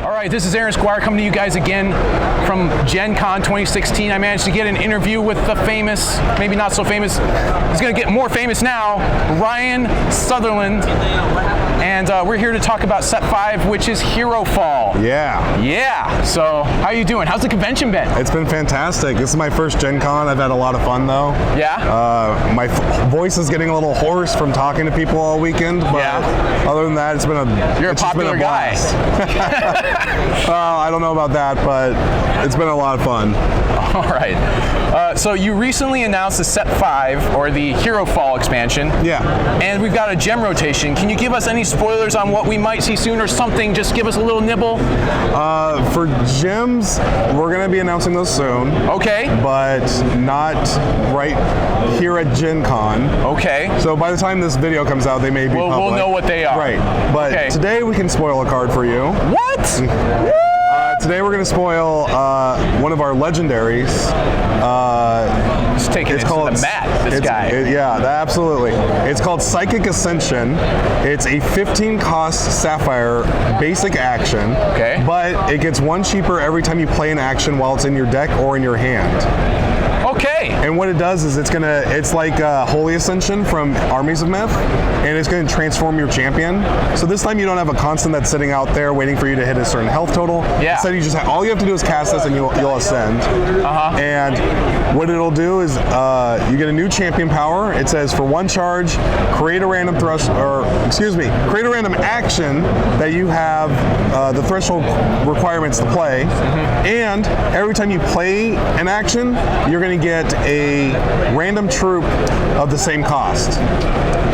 All right, this is Aaron Squire coming to you guys again from GenCON 2016. I managed to get an interview with the famous, maybe not so famous, he's going to get more famous now, Ryan Sutherland. And we're here to talk about Set 5, which is Hero Fall. Yeah. Yeah. So, how you doing? How's the convention been? It's been fantastic. This is my first GenCon. I've had a lot of fun, though. Yeah? My voice is getting a little hoarse from talking to people all weekend, but other than that, it's been a You're a popular guy. Well, I don't know about that, but it's been a lot of fun. All right. So you recently announced the Set 5, or the Hero Fall expansion. Yeah. And we've got a gem rotation. Can you give us any spoilers on what we might see soon or something? Just give us a little nibble. For gems, we're going to be announcing those soon. Okay. But not right here at GenCon. Okay. So by the time this video comes out, they may be public. We'll know what they are. Right. But today we can spoil a card for you. What? Today we're going to spoil one of our legendaries. Just taking it to the mat, this guy. Absolutely. It's called Psychic Ascension. It's a 15 cost Sapphire basic action. Okay. But it gets one cheaper every time you play an action while it's in your deck or in your hand. Okay. And what it does is it's like Holy Ascension from Armies of Myth, and it's going to transform your champion. So this time you don't have a constant that's sitting out there waiting for you to hit a certain health total. Yeah. Instead, you just all you have to do is cast this, and you'll ascend. And what it'll do is you get a new champion power. It says for one charge, create a random create a random action that you have the threshold requirements to play. And every time you play an action, you're going to get a random troop of the same cost.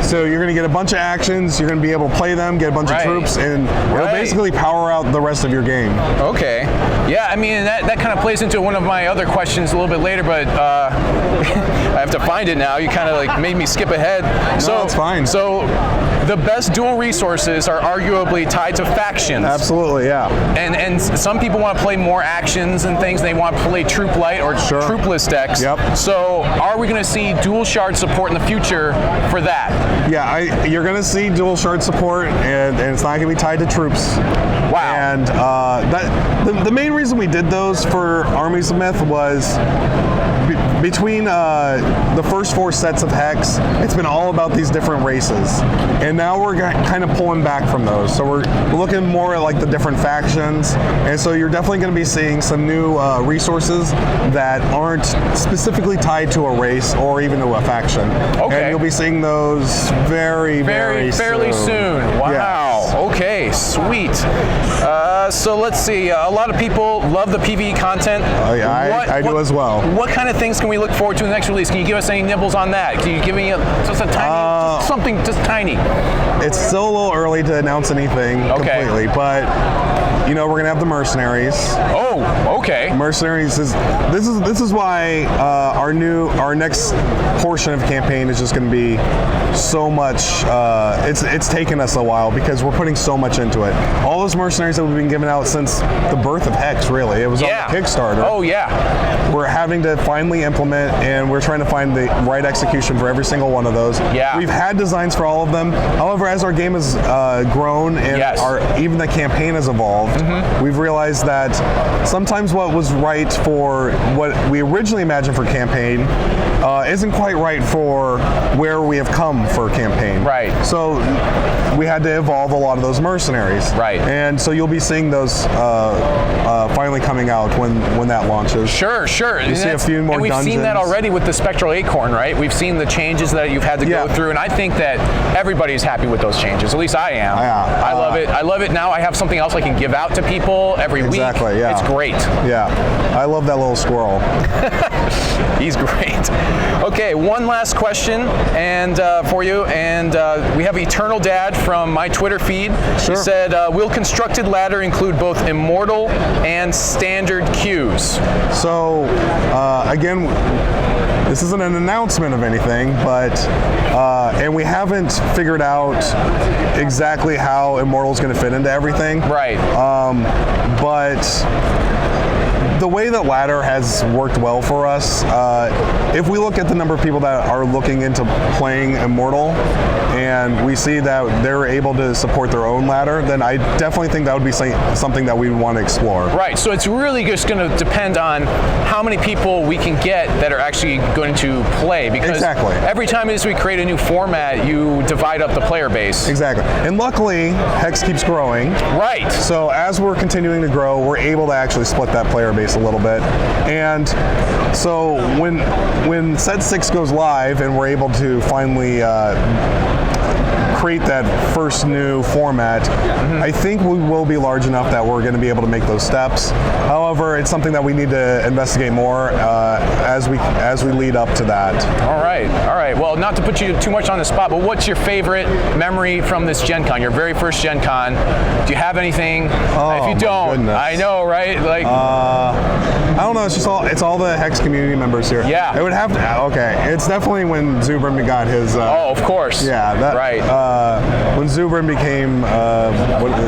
So you're going to get a bunch of actions, you're going to be able to play them, get a bunch of troops, and it'll basically power out the rest of your game. Okay. Yeah, I mean, that kind of plays into one of my other questions a little bit later, but I have to find it now. You kind of like made me skip ahead. No, it's fine. So the best dual resources are arguably tied to factions. Absolutely, yeah. And some people want to play more actions and things. They want to play troop light or troopless decks. Yep. So are we going to see dual shard support in the future for that? Yeah, you're going to see dual shard support, and it's not going to be tied to troops. Wow. And the main reason we did those for Armies of Myth was between the first 4 sets of Hex, it's been all about these different races. And now we're kind of pulling back from those. So we're looking more at like the different factions. And so you're definitely going to be seeing some new resources that aren't specifically tied to a race or even to a faction. Okay. And you'll be seeing those fairly soon. Wow. Yes. Okay, sweet. So let's see. A lot of people love the PvE content. Oh yeah, I do as well. What kind of things can we look forward to in the next release? Can you give us any nibbles on that? Can you give me just a tiny, something just tiny? It's still a little early to announce anything completely, but you know, we're gonna have the mercenaries. Oh, okay. Mercenaries this is why our next portion of campaign is just gonna be so much. It's taken us a while because we're putting so much into it. All those mercenaries that we've been giving out since the birth of Hex, really. It was on the Kickstarter. Oh yeah. We're having to finally implement, and we're trying to find the right execution for every single one of those. Yeah. We've had designs for all of them. However, as our game has grown and even the campaign has evolved, we've realized that sometimes what was right for what we originally imagined for campaign isn't quite right for where we have come for campaign. Right. So we had to evolve a lot of those mercenaries. Right. And so you'll be seeing those finally coming out when that launches. Sure. You see a few more dungeons. And we've seen that already with the Spectral Acorn, right? We've seen the changes that you've had to go through, and I think that everybody's happy with those changes. At least I am. Yeah. I love it. I love it now. I have something else I can give out to people every week. Exactly, yeah. It's great. Yeah. I love that little squirrel. He's great. Okay, one last question for you, and we have Eternal Dad from my Twitter feed. Sure. He said, will Constructed Ladder include both Immortal and Standard queues? So, again, this isn't an announcement of anything, but and we haven't figured out exactly how Immortal's going to fit into everything. Right. But the way that Ladder has worked well for us, if we look at the number of people that are looking into playing Immortal, and and we see that they're able to support their own ladder, then I definitely think that would be something that we would want to explore. Right, so it's really just going to depend on how many people we can get that are actually going to play, because every time as we create a new format, you divide up the player base. Exactly, and luckily, Hex keeps growing. Right. So as we're continuing to grow, we're able to actually split that player base a little bit, and so when Set 6 goes live and we're able to finally create that first new format, I think we will be large enough that we're going to be able to make those steps. However, it's something that we need to investigate more as we lead up to that. All right. Well, not to put you too much on the spot, but what's your favorite memory from this GenCon, your very first GenCon? Do you have anything? If you don't, goodness. I know, right? Like, I don't know. It's all the Hex community members here. Yeah. It would have to. Okay. It's definitely when Zubrin got his. Of course. Yeah. That, right. When Zubrin became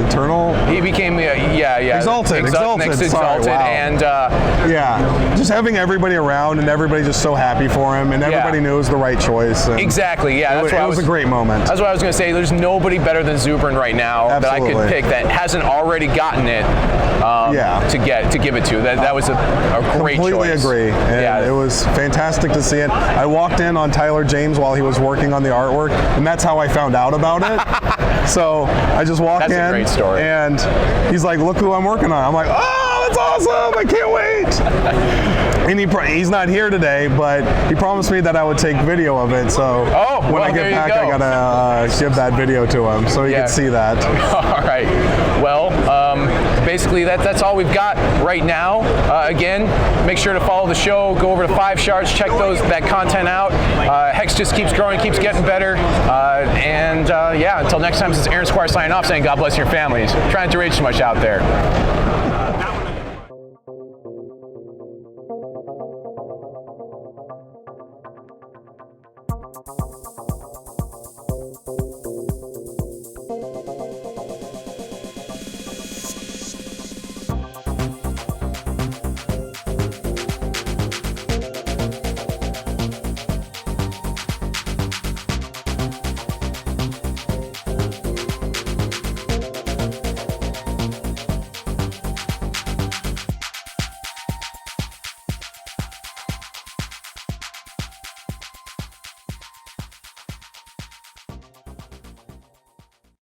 Eternal. He became Exalted. Exalted, wow. and just having everybody around and everybody just so happy for him, and everybody knew it was the right choice. Exactly. Yeah. It was a great moment. That's what I was going to say. There's nobody better than Zubrin right now that I could pick that hasn't already gotten it. To give it to. That was a great choice. Completely agree. And it was fantastic to see it. I walked in on Tyler James while he was working on the artwork, and that's how I found out about it. So I just walked in. That's a great story. And he's like, "Look who I'm working on." I'm like, "Oh, that's awesome! I can't wait." And he's not here today, but he promised me that I would take video of it. So when I get back, I gotta give that video to him so he can see that. All right. Well, basically that's all we've got right now. Again, make sure to follow the show. Go over to 5 Shards. Check that content out. Hex just keeps growing, keeps getting better. Until next time, this is Aaron Squire signing off, saying God bless your families. Trying to reach too much out there.